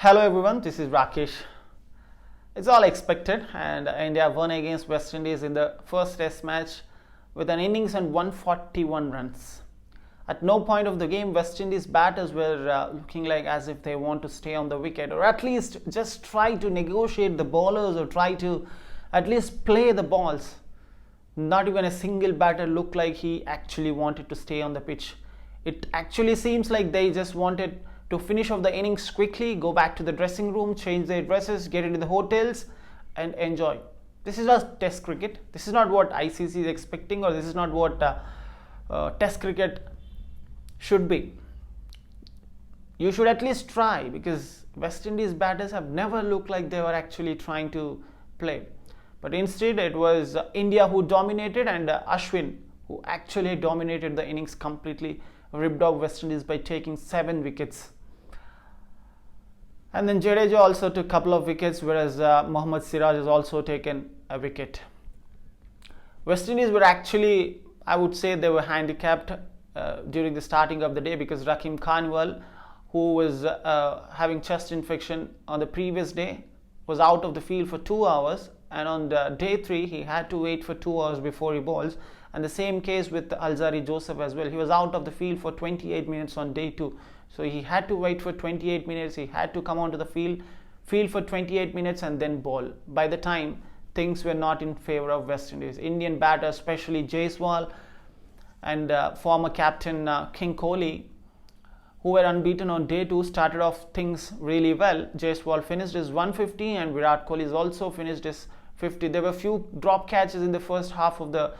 Hello everyone, this is Rakesh. It's all expected, and India won against West Indies in the first test match with an innings and 141 runs. At no point of the game, West Indies batters were looking like as if they want to stay on the wicket, or at least just try to negotiate the bowlers, or try to at least play the balls. Not even a single batter looked like he actually wanted to stay on the pitch. It actually seems like they just wanted to finish off the innings quickly, go back to the dressing room, change their dresses, get into the hotels and enjoy. This is not test cricket. This is not what ICC is expecting, or this is not what test cricket should be. You should at least try, because West Indies batters have never looked like they were actually trying to play. But instead it was India who dominated, and Ashwin who actually dominated the innings completely, ripped off West Indies by taking 7 wickets. And then Jadeja also took a couple of wickets, whereas Mohammad Siraj has also taken a wicket. West Indies were actually, I would say, they were handicapped during the starting of the day, because Rakeem Khanwal, who was having chest infection on the previous day, was out of the field for 2 hours, and on day 3 he had to wait for 2 hours before he bowls. And the same case with Alzari Joseph as well. He was out of the field for 28 minutes on day 2. So he had to wait for 28 minutes. He had to come onto the field for 28 minutes and then bowl. By the time, things were not in favor of West Indies. Indian batters, especially Jaiswal and former captain King Kohli, who were unbeaten on day 2, started off things really well. Jaiswal finished his 150 and Virat Kohli has also finished his 50. There were few drop catches in the first half of the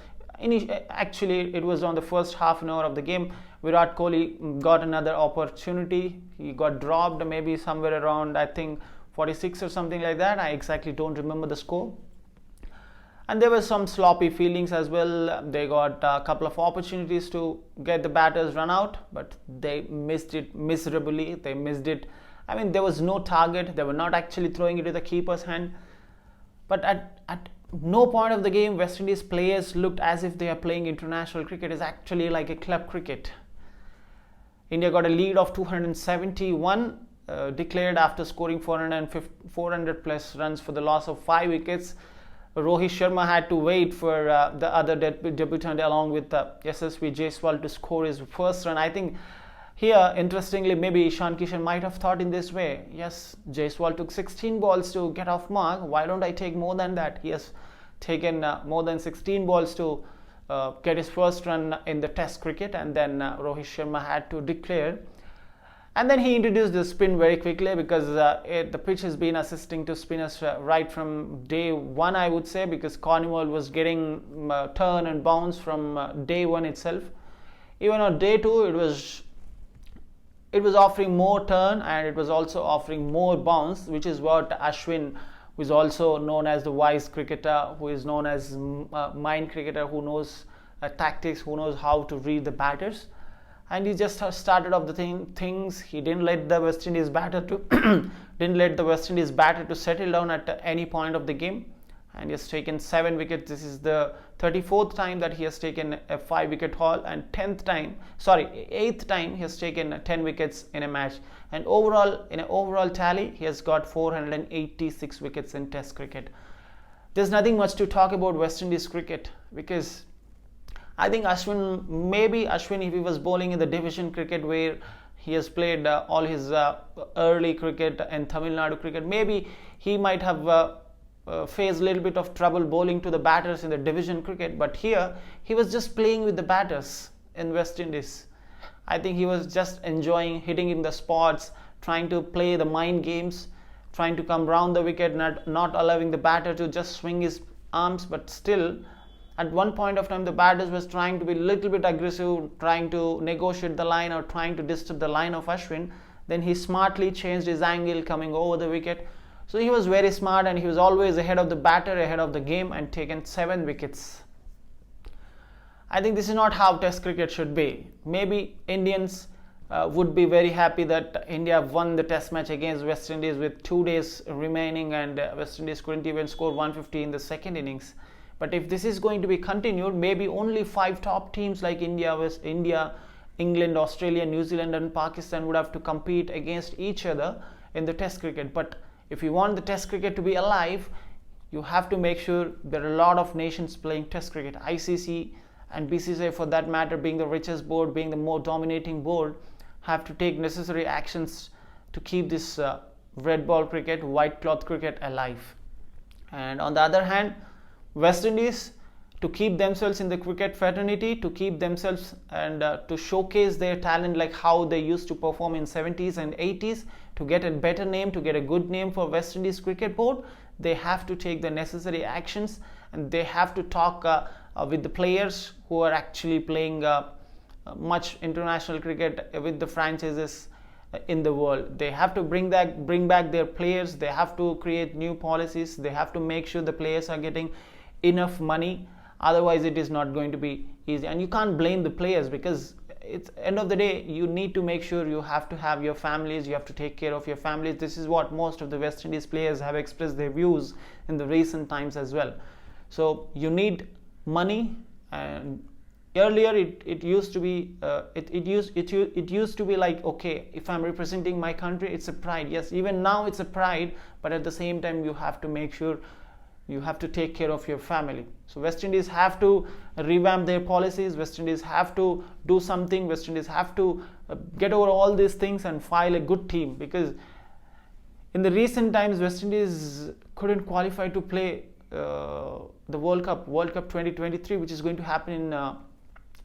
actually it was on the first half an hour of the game. Virat Kohli got another opportunity. He got dropped maybe somewhere around, I think, 46 or something like that. I exactly don't remember the score. And there were some sloppy fieldings as well. They got a couple of opportunities to get the batters run out, but they missed it miserably. They missed it. I mean, there was no target. They were not actually throwing it to the keeper's hand. But at no point of the game, West Indies players looked as if they are playing international cricket. It's actually like a club cricket. India got a lead of 271, declared after scoring 400 plus runs for the loss of 5 wickets. Rohit Sharma had to wait for the other debutant along with SSV Jaiswal to score his first run. I think here, interestingly, maybe Ishan Kishan might have thought in this way: yes, Jaiswal took 16 balls to get off mark. Why don't I take more than that? He has taken more than 16 balls to get his first run in the test cricket, and then Rohit Sharma had to declare. And then he introduced the spin very quickly, because the pitch has been assisting to spinners right from day 1, I would say, because Carnival was getting turn and bounce from day 1 itself. Even on day 2, it was offering more turn, and it was also offering more bounce, which is what Ashwin, who is also known as the wise cricketer, who is known as mind cricketer, who knows tactics, who knows how to read the batters. And he just started off the things. He didn't let the West Indies batter to settle down at any point of the game. And he has taken 7 wickets. This is the 34th time that he has taken a 5-wicket haul, and 8th time he has taken 10 wickets in a match. And overall, in an overall tally, he has got 486 wickets in Test cricket. There's nothing much to talk about West Indies cricket, because I think Ashwin, if he was bowling in the division cricket where he has played all his early cricket and Tamil Nadu cricket, maybe he might have faced a little bit of trouble bowling to the batters in the division cricket. But here, he was just playing with the batters in West Indies. I think he was just enjoying hitting in the spots, trying to play the mind games, trying to come round the wicket, not allowing the batter to just swing his arms. But still, at one point of time, the batters was trying to be a little bit aggressive, trying to negotiate the line or trying to disturb the line of Ashwin. Then he smartly changed his angle coming over the wicket. So he was very smart, and he was always ahead of the batter, ahead of the game, and taken 7 wickets. I think this is not how Test cricket should be. Maybe Indians would be very happy that India won the Test match against West Indies with 2 days remaining, and West Indies couldn't even score 150 in the second innings. But if this is going to be continued, maybe only 5 top teams like India, England, Australia, New Zealand and Pakistan would have to compete against each other in the test cricket. But if you want the test cricket to be alive, you have to make sure there are a lot of nations playing test cricket. ICC and BCCI, for that matter, being the richest board, being the more dominating board, have to take necessary actions to keep this red ball cricket, white cloth cricket alive. And on the other hand, West Indies, to keep themselves in the cricket fraternity, to keep themselves and to showcase their talent like how they used to perform in 70s and 80s, to get a better name, to get a good name for West Indies cricket board, they have to take the necessary actions, and they have to talk with the players who are actually playing much international cricket with the franchises in the world. They have to bring back their players. They have to create new policies. They have to make sure the players are getting enough money. Otherwise it is not going to be easy, and you can't blame the players, because it's end of the day, you need to make sure you have to have your families, you have to take care of your families. This is what most of the West Indies players have expressed their views in the recent times as well. So you need money, and earlier it used to be it used to be like, okay, if I'm representing my country, it's a pride. Yes, even now it's a pride, but at the same time you have to make sure you have to take care of your family. So West Indies have to revamp their policies. West Indies have to do something. West Indies have to get over all these things and file a good team, because in the recent times West Indies couldn't qualify to play the World Cup 2023, which is going to happen in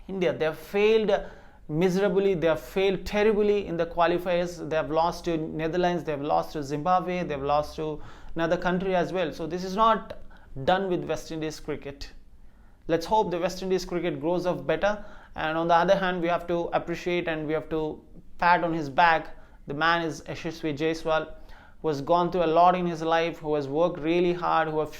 India. They have failed miserably. They have failed terribly in the qualifiers. They have lost to Netherlands. They have lost to Zimbabwe. They have lost to another country as well. So this is not done with West Indies cricket. Let's hope the West Indies cricket grows up better. And on the other hand, we have to appreciate and we have to pat on his back. The man is Yashasvi Jaiswal, who has gone through a lot in his life, who has worked really hard, who have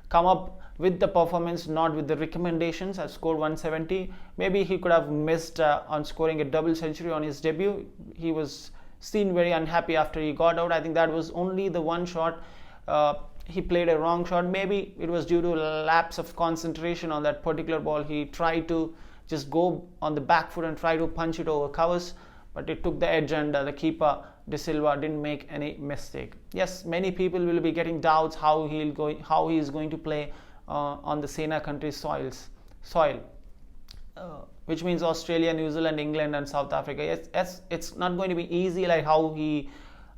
come up with the performance, not with the recommendations. Has scored 170. Maybe he could have missed on scoring a double century on his debut. He was seen very unhappy after he got out. I think that was only the one shot. He played a wrong shot. Maybe it was due to lapse of concentration on that particular ball. He tried to just go on the back foot and try to punch it over covers, but it took the edge, and the keeper De Silva didn't make any mistake. Yes, many people will be getting doubts how he is going to play on the Sena country soil, which means Australia, New Zealand, England and South Africa. Yes, it's not going to be easy like how he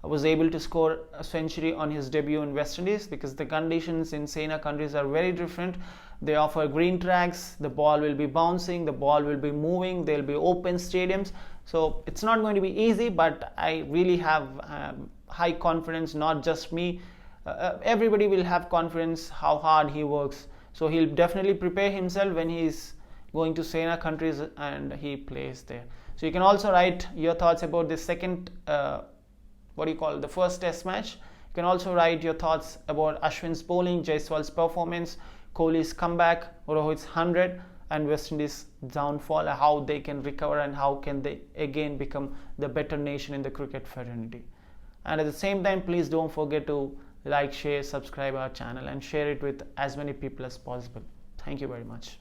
was able to score a century on his debut in West Indies, because the conditions in Sena countries are very different. They offer green tracks, the ball will be bouncing, the ball will be moving, there will be open stadiums. So it's not going to be easy, but I really have high confidence, not just me. Everybody will have confidence how hard he works. So he'll definitely prepare himself when he's going to Sena countries and he plays there. So you can also write your thoughts about the second the first test match. You can also write your thoughts about Ashwin's bowling, Jaiswal's performance, Kohli's comeback, Rohit's 100, and West Indies downfall, how they can recover and how can they again become the better nation in the cricket fraternity. And at the same time, please don't forget to like, share, subscribe our channel and share it with as many people as possible. Thank you very much.